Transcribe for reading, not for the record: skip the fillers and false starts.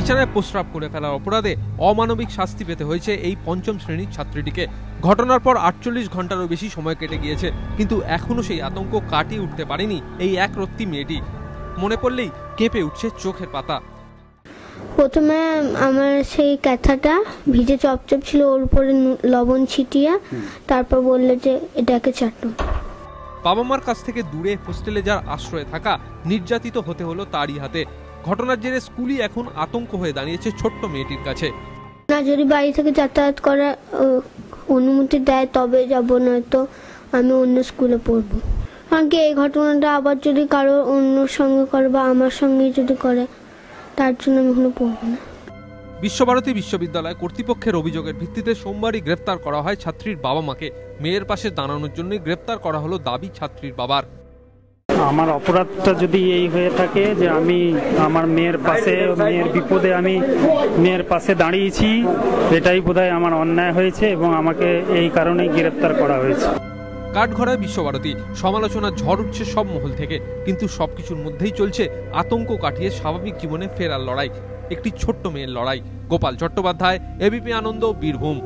বিছানায় প্রস্রাব করে ফেলার অপরাধে অমানবিক শাস্তি পেতে হয়েছে এই পঞ্চম শ্রেণীর ছাত্রীটিকে। ঘটনার পর 48 ঘন্টারও বেশি সময় কেটে গিয়েছে, কিন্তু এখনো সেই আতঙ্ক কাটিয়ে উঠতে পারেনি এই একরত্তি মেয়েটি। মনে পড়লেই কেঁপে উঠছে চোখের পাতা। প্রথমে আমার সেই ক্যাথাটা ভিজে চপচপ ছিল, ওর উপরে লবণ ছিটিয়ে তারপর বললে যে এটাকে চাটো। বাবা মার কাছ থেকে দূরে হোস্টেলে যার আশ্রয়ে থাকা, নির্যাতিত হতে হলো তারই হাতে। ঘটনার জেরে স্কুলই এখন আতঙ্ক হয়ে দাঁড়িয়েছে ছোট্ট মেয়েটির কাছে। না, যদি বাড়ি থেকে যাতায়াত করার অনুমতি দেয় তবে যাব, নয়তো আমি অন্য স্কুলে পড়বো। আগে এই ঘটনাটা আবার যদি কারো অন্যর সঙ্গে করে বা আমার সঙ্গে যদি করে, তার জন্য আমি এখনো পড়বো না। বিশ্বভারতী বিশ্ববিদ্যালয় কর্তৃপক্ষের অভিযোগের ভিত্তিতে সোমবারই গ্রেফতার করা হয় ছাত্রীর বাবা মাকে। মেয়ের পাশে দাঁড়ানোর জন্যই গ্রেফতার করা হলো দাবি ছাত্রীর বাবার। আমার অপরাধটা যদি এই হয়ে থাকে যে আমি আমার মেয়ের পাশে, মেয়ের বিপদে আমি মেয়ের পাশে দাঁড়িয়েছি, এটাই বোধহয় আমার অন্যায় হয়েছে এবং আমাকে এই কারণেই গ্রেফতার করা হয়েছে। কাঠগড়ায় বিশ্বভারতী, সমালোচনার ঝড় উঠছে সব মহল থেকে, কিন্তু সবকিছুর মধ্যেই চলছে আতঙ্ক কাটিয়ে স্বাভাবিক জীবনে ফেরার লড়াই, একটি ছোট্ট মেয়ের লড়াই। গোপাল চট্টোপাধ্যায়, এবিপি আনন্দ, বীরভূম।